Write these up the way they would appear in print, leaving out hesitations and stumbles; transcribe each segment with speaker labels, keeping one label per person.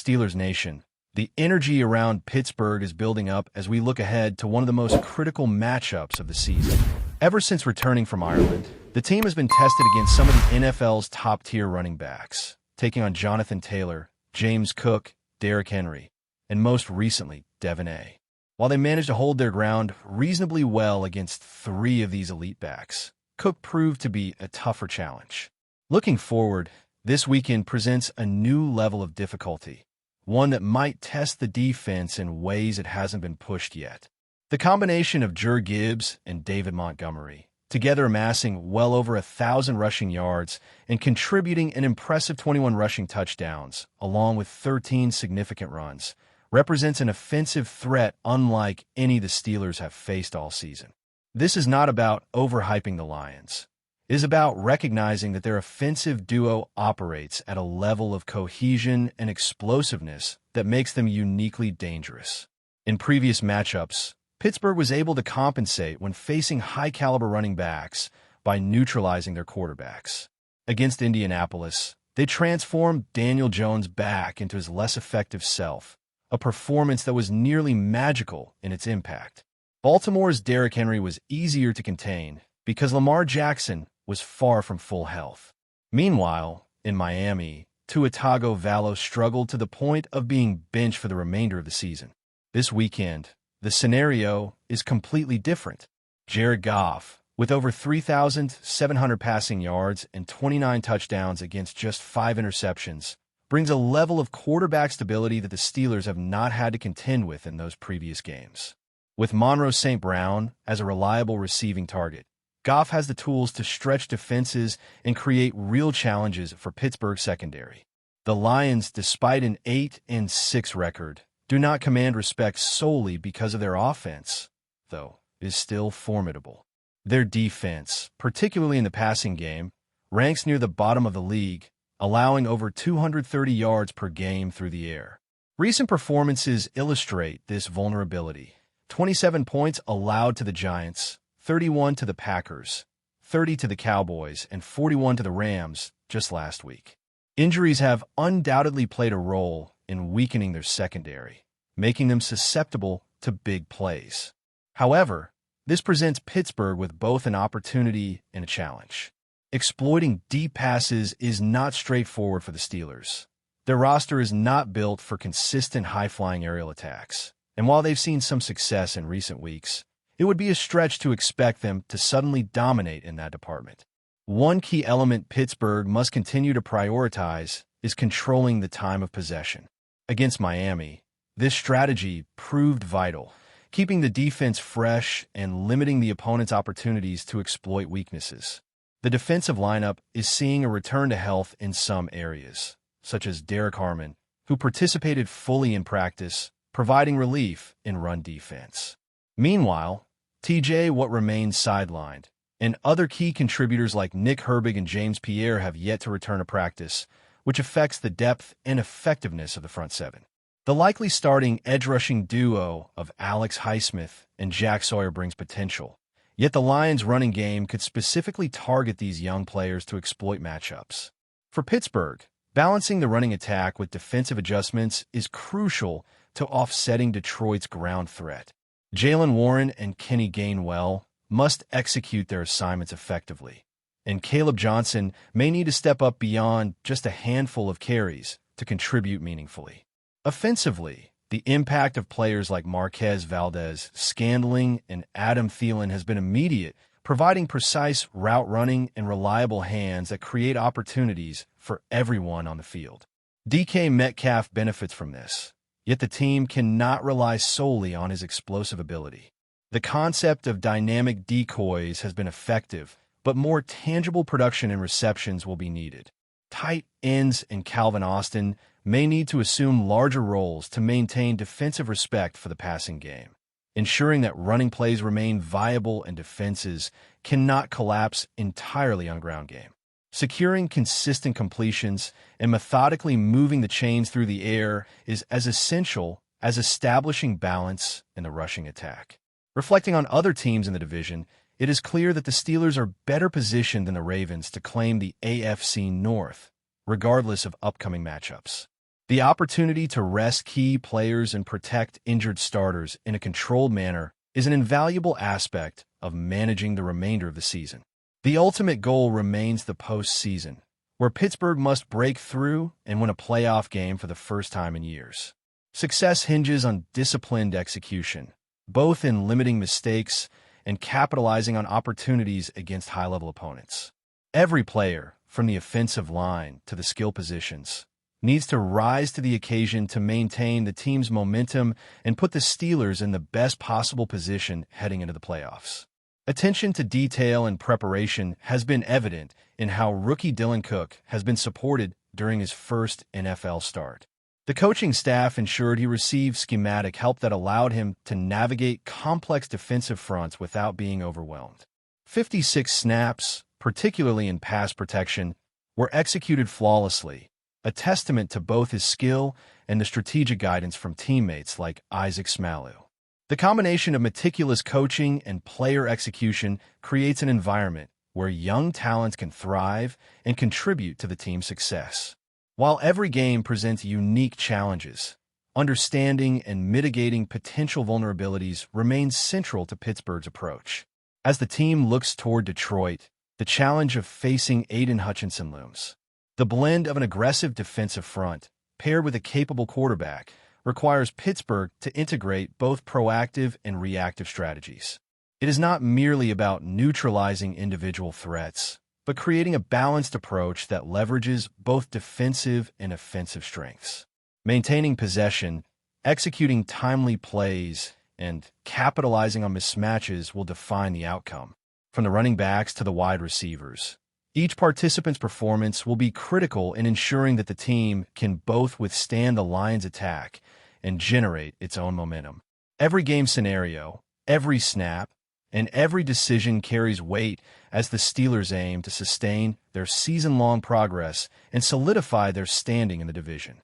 Speaker 1: Steelers Nation. The energy around Pittsburgh is building up as we look ahead to one of the most critical matchups of the season. Ever since returning from Ireland, the team has been tested against some of the NFL's top-tier running backs, taking on Jonathan Taylor, James Cook, Derrick Henry, and most recently, Devin A. While they managed to hold their ground reasonably well against three of these elite backs, Cook proved to be a tougher challenge. Looking forward, this weekend presents a new level of difficulty, one that might test the defense in ways it hasn't been pushed yet. The combination of Jahmyr Gibbs and David Montgomery, together amassing well over 1,000 rushing yards and contributing an impressive 21 rushing touchdowns, along with 13 significant runs, represents an offensive threat unlike any the Steelers have faced all season. This is not about overhyping the Lions. It is about recognizing that their offensive duo operates at a level of cohesion and explosiveness that makes them uniquely dangerous. In previous matchups, Pittsburgh was able to compensate when facing high-caliber running backs by neutralizing their quarterbacks. Against Indianapolis, they transformed Daniel Jones back into his less effective self, a performance that was nearly magical in its impact. Baltimore's Derrick Henry was easier to contain because Lamar Jackson was far from full health. Meanwhile, in Miami, Tua Tagovailoa struggled to the point of being benched for the remainder of the season. This weekend, the scenario is completely different. Jared Goff, with over 3,700 passing yards and 29 touchdowns against just 5 interceptions, brings a level of quarterback stability that the Steelers have not had to contend with in those previous games. With Monroe St. Brown as a reliable receiving target, Goff has the tools to stretch defenses and create real challenges for Pittsburgh's secondary. The Lions, despite an 8-6 record, do not command respect solely because of their offense, though, is still formidable. Their defense, particularly in the passing game, ranks near the bottom of the league, allowing over 230 yards per game through the air. Recent performances illustrate this vulnerability. 27 points allowed to the Giants, 31 to the Packers, 30 to the Cowboys, and 41 to the Rams just last week. Injuries have undoubtedly played a role in weakening their secondary, making them susceptible to big plays. However, this presents Pittsburgh with both an opportunity and a challenge. Exploiting deep passes is not straightforward for the Steelers. Their roster is not built for consistent high-flying aerial attacks, and while they've seen some success in recent weeks, it would be a stretch to expect them to suddenly dominate in that department. One key element Pittsburgh must continue to prioritize is controlling the time of possession. Against Miami, this strategy proved vital, keeping the defense fresh and limiting the opponent's opportunities to exploit weaknesses. The defensive lineup is seeing a return to health in some areas, such as Derek Harmon, who participated fully in practice, providing relief in run defense. Meanwhile, TJ Watt remains sidelined, and other key contributors like Nick Herbig and James Pierre have yet to return to practice, which affects the depth and effectiveness of the front seven. The likely starting edge-rushing duo of Alex Highsmith and Jack Sawyer brings potential, yet the Lions' running game could specifically target these young players to exploit matchups. For Pittsburgh, balancing the running attack with defensive adjustments is crucial to offsetting Detroit's ground threat. Jaylen Warren and Kenny Gainwell must execute their assignments effectively, and Caleb Johnson may need to step up beyond just a handful of carries to contribute meaningfully. Offensively, the impact of players like Marquez Valdez-Scantling and Adam Thielen has been immediate, providing precise route running and reliable hands that create opportunities for everyone on the field. DK Metcalf benefits from this, yet the team cannot rely solely on his explosive ability. The concept of dynamic decoys has been effective, but more tangible production and receptions will be needed. Tight ends and Calvin Austin may need to assume larger roles to maintain defensive respect for the passing game, ensuring that running plays remain viable and defenses cannot collapse entirely on ground game. Securing consistent completions and methodically moving the chains through the air is as essential as establishing balance in the rushing attack. Reflecting on other teams in the division, it is clear that the Steelers are better positioned than the Ravens to claim the AFC North, regardless of upcoming matchups. The opportunity to rest key players and protect injured starters in a controlled manner is an invaluable aspect of managing the remainder of the season. The ultimate goal remains the postseason, where Pittsburgh must break through and win a playoff game for the first time in years. Success hinges on disciplined execution, both in limiting mistakes and capitalizing on opportunities against high-level opponents. Every player, from the offensive line to the skill positions, needs to rise to the occasion to maintain the team's momentum and put the Steelers in the best possible position heading into the playoffs. Attention to detail and preparation has been evident in how rookie Dylan Cook has been supported during his first NFL start. The coaching staff ensured he received schematic help that allowed him to navigate complex defensive fronts without being overwhelmed. 56 snaps, particularly in pass protection, were executed flawlessly, a testament to both his skill and the strategic guidance from teammates like Isaac Smalu. The combination of meticulous coaching and player execution creates an environment where young talents can thrive and contribute to the team's success. While every game presents unique challenges, understanding and mitigating potential vulnerabilities remains central to Pittsburgh's approach. As the team looks toward Detroit, the challenge of facing Aiden Hutchinson looms. The blend of an aggressive defensive front, paired with a capable quarterback, requires Pittsburgh to integrate both proactive and reactive strategies. It is not merely about neutralizing individual threats, but creating a balanced approach that leverages both defensive and offensive strengths. Maintaining possession, executing timely plays, and capitalizing on mismatches will define the outcome. From the running backs to the wide receivers, each participant's performance will be critical in ensuring that the team can both withstand the Lions' attack and generate its own momentum. Every game scenario, every snap, and every decision carries weight as the Steelers aim to sustain their season-long progress and solidify their standing in the division.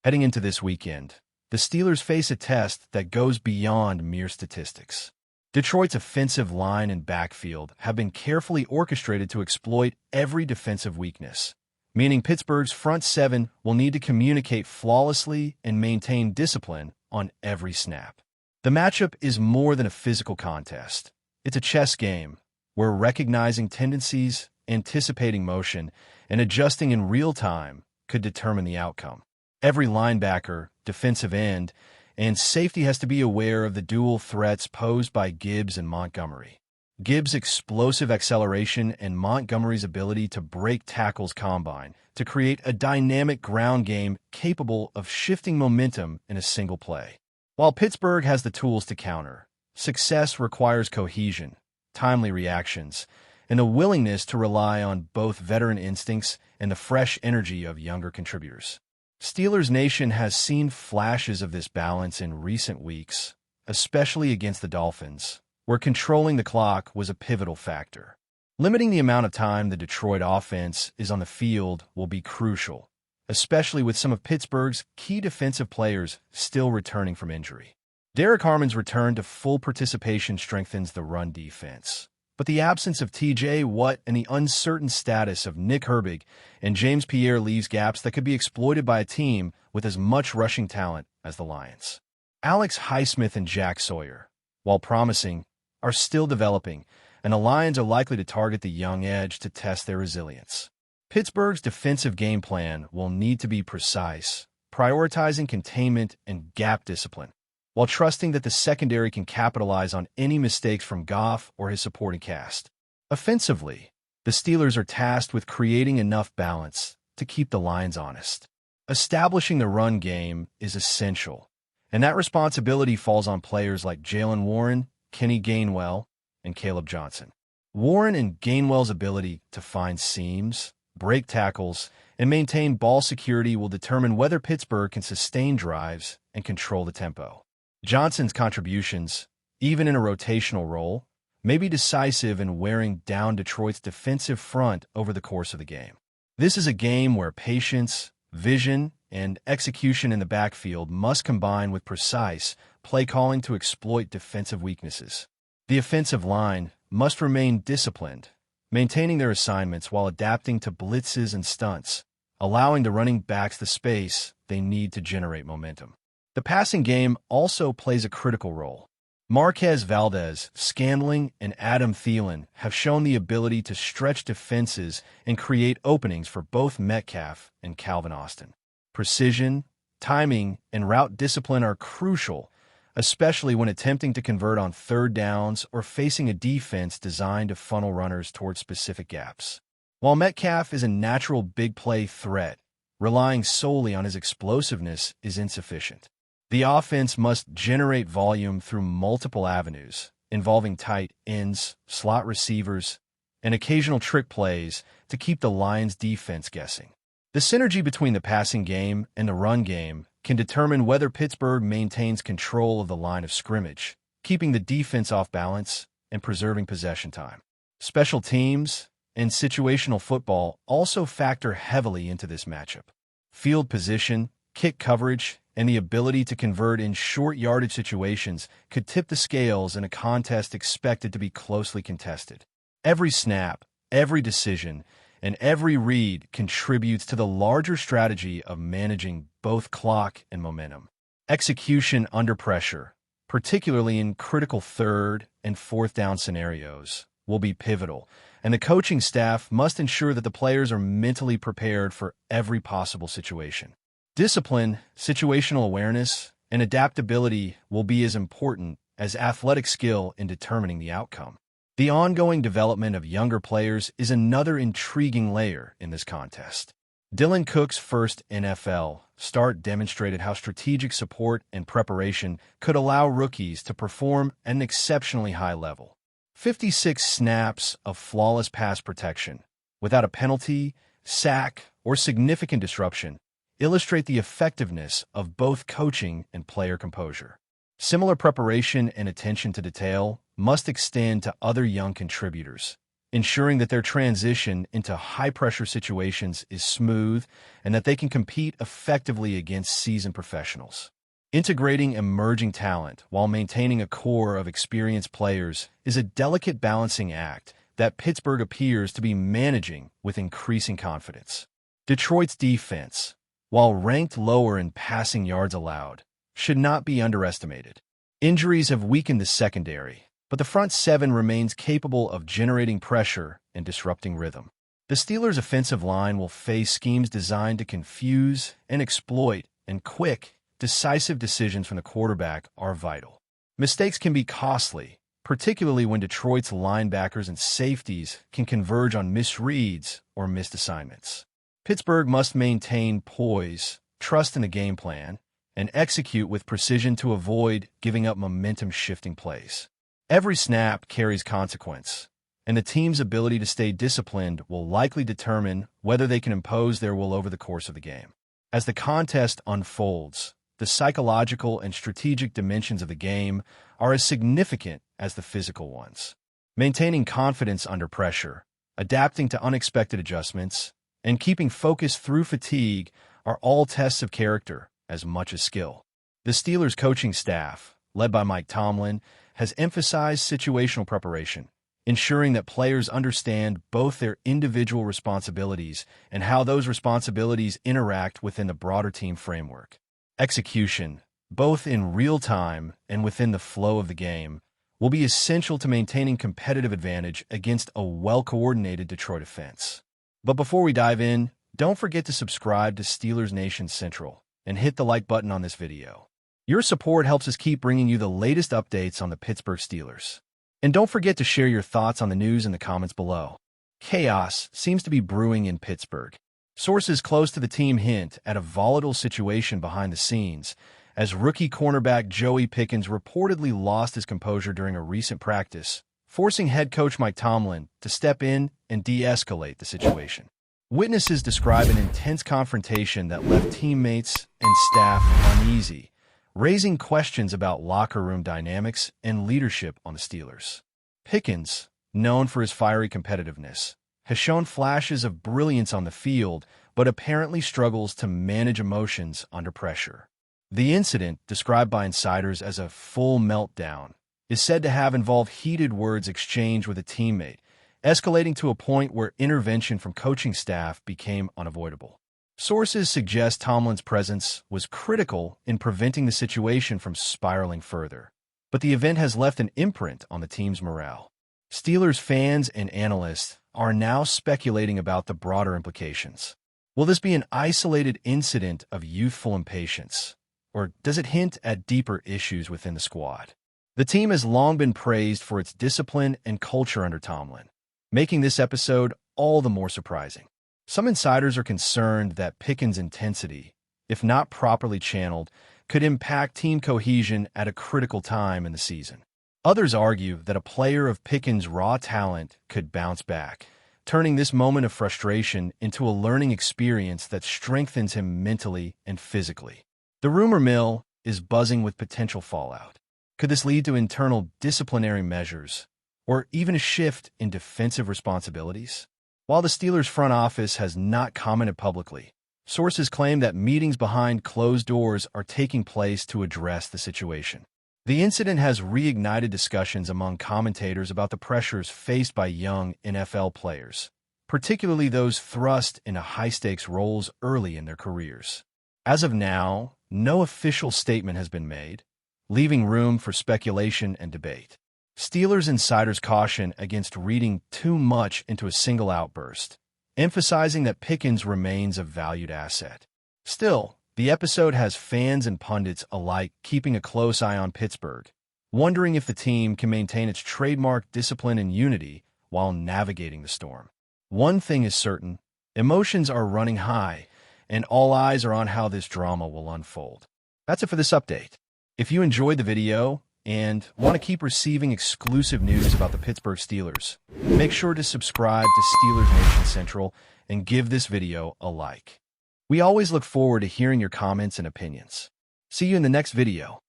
Speaker 1: Heading into this weekend, the Steelers face a test that goes beyond mere statistics. Detroit's offensive line and backfield have been carefully orchestrated to exploit every defensive weakness, meaning Pittsburgh's front seven will need to communicate flawlessly and maintain discipline on every snap. The matchup is more than a physical contest. It's a chess game where recognizing tendencies, anticipating motion, and adjusting in real time could determine the outcome. Every linebacker, defensive end, and safety has to be aware of the dual threats posed by Gibbs and Montgomery. Gibbs' explosive acceleration and Montgomery's ability to break tackles combine to create a dynamic ground game capable of shifting momentum in a single play. While Pittsburgh has the tools to counter, success requires cohesion, timely reactions, and a willingness to rely on both veteran instincts and the fresh energy of younger contributors. Steelers Nation has seen flashes of this balance in recent weeks, especially against the Dolphins, where controlling the clock was a pivotal factor. Limiting the amount of time the Detroit offense is on the field will be crucial, especially with some of Pittsburgh's key defensive players still returning from injury. Derek Harmon's return to full participation strengthens the run defense, but the absence of T.J. Watt and the uncertain status of Nick Herbig and James Pierre leaves gaps that could be exploited by a team with as much rushing talent as the Lions. Alex Highsmith and Jack Sawyer, while promising, are still developing, and the Lions are likely to target the young edge to test their resilience. Pittsburgh's defensive game plan will need to be precise, prioritizing containment and gap discipline, while trusting that the secondary can capitalize on any mistakes from Goff or his supporting cast. Offensively, the Steelers are tasked with creating enough balance to keep the Lions honest. Establishing the run game is essential, and that responsibility falls on players like Jalen Warren, Kenny Gainwell, and Caleb Johnson. Warren and Gainwell's ability to find seams, break tackles, and maintain ball security will determine whether Pittsburgh can sustain drives and control the tempo. Johnson's contributions, even in a rotational role, may be decisive in wearing down Detroit's defensive front over the course of the game. This is a game where patience, vision, and execution in the backfield must combine with precise play calling to exploit defensive weaknesses. The offensive line must remain disciplined, maintaining their assignments while adapting to blitzes and stunts, allowing the running backs the space they need to generate momentum. The passing game also plays a critical role. Marquez Valdez, Scantling, and Adam Thielen have shown the ability to stretch defenses and create openings for both Metcalf and Calvin Austin. Precision, timing, and route discipline are crucial, especially when attempting to convert on third downs or facing a defense designed to funnel runners towards specific gaps. While Metcalf is a natural big play threat, relying solely on his explosiveness is insufficient. The offense must generate volume through multiple avenues, involving tight ends, slot receivers, and occasional trick plays to keep the Lions' defense guessing. The synergy between the passing game and the run game can determine whether Pittsburgh maintains control of the line of scrimmage, keeping the defense off balance and preserving possession time. Special teams and situational football also factor heavily into this matchup. Field position, kick coverage, and the ability to convert in short yardage situations could tip the scales in a contest expected to be closely contested. Every snap, every decision, and every read contributes to the larger strategy of managing both clock and momentum. Execution under pressure, particularly in critical third and fourth down scenarios, will be pivotal, and the coaching staff must ensure that the players are mentally prepared for every possible situation. Discipline, situational awareness, and adaptability will be as important as athletic skill in determining the outcome. The ongoing development of younger players is another intriguing layer in this contest. Dylan Cook's first NFL start demonstrated how strategic support and preparation could allow rookies to perform at an exceptionally high level. 56 snaps of flawless pass protection, without a penalty, sack, or significant disruption, illustrate the effectiveness of both coaching and player composure. Similar preparation and attention to detail must extend to other young contributors, ensuring that their transition into high-pressure situations is smooth and that they can compete effectively against seasoned professionals. Integrating emerging talent while maintaining a core of experienced players is a delicate balancing act that Pittsburgh appears to be managing with increasing confidence. Detroit's defense, while ranked lower in passing yards allowed, should not be underestimated. Injuries have weakened the secondary, but the front seven remains capable of generating pressure and disrupting rhythm. The Steelers' offensive line will face schemes designed to confuse and exploit, and quick, decisive decisions from the quarterback are vital. Mistakes can be costly, particularly when Detroit's linebackers and safeties can converge on misreads or missed assignments. Pittsburgh must maintain poise, trust in the game plan, and execute with precision to avoid giving up momentum-shifting plays. Every snap carries consequence, and the team's ability to stay disciplined will likely determine whether they can impose their will over the course of the game. As the contest unfolds, the psychological and strategic dimensions of the game are as significant as the physical ones. Maintaining confidence under pressure, adapting to unexpected adjustments, and keeping focus through fatigue are all tests of character as much as skill. The Steelers' coaching staff, led by Mike Tomlin, has emphasized situational preparation, ensuring that players understand both their individual responsibilities and how those responsibilities interact within the broader team framework. Execution, both in real time and within the flow of the game, will be essential to maintaining competitive advantage against a well-coordinated Detroit offense. But before we dive in, don't forget to subscribe to Steelers Nation Central and hit the like button on this video. Your support helps us keep bringing you the latest updates on the Pittsburgh Steelers. And don't forget to share your thoughts on the news in the comments below. Chaos seems to be brewing in Pittsburgh. Sources close to the team hint at a volatile situation behind the scenes, as rookie cornerback Joey Pickens reportedly lost his composure during a recent practice, forcing head coach Mike Tomlin to step in and de-escalate the situation. Witnesses describe an intense confrontation that left teammates and staff uneasy, raising questions about locker room dynamics and leadership on the Steelers. Pickens, known for his fiery competitiveness, has shown flashes of brilliance on the field, but apparently struggles to manage emotions under pressure. The incident, described by insiders as a full meltdown, is said to have involved heated words exchanged with a teammate, escalating to a point where intervention from coaching staff became unavoidable. Sources suggest Tomlin's presence was critical in preventing the situation from spiraling further, but the event has left an imprint on the team's morale. Steelers fans and analysts are now speculating about the broader implications. Will this be an isolated incident of youthful impatience, or does it hint at deeper issues within the squad? The team has long been praised for its discipline and culture under Tomlin, making this episode all the more surprising. Some insiders are concerned that Pickens' intensity, if not properly channeled, could impact team cohesion at a critical time in the season. Others argue that a player of Pickens' raw talent could bounce back, turning this moment of frustration into a learning experience that strengthens him mentally and physically. The rumor mill is buzzing with potential fallout. Could this lead to internal disciplinary measures, or even a shift in defensive responsibilities? While the Steelers' front office has not commented publicly, sources claim that meetings behind closed doors are taking place to address the situation. The incident has reignited discussions among commentators about the pressures faced by young NFL players, particularly those thrust into high-stakes roles early in their careers. As of now, no official statement has been made, leaving room for speculation and debate. Steelers insiders caution against reading too much into a single outburst, emphasizing that Pickens remains a valued asset. Still, the episode has fans and pundits alike keeping a close eye on Pittsburgh, wondering if the team can maintain its trademark discipline and unity while navigating the storm. One thing is certain, emotions are running high, and all eyes are on how this drama will unfold. That's it for this update. If you enjoyed the video and want to keep receiving exclusive news about the Pittsburgh Steelers, make sure to subscribe to Steelers Nation Central and give this video a like. We always look forward to hearing your comments and opinions. See you in the next video.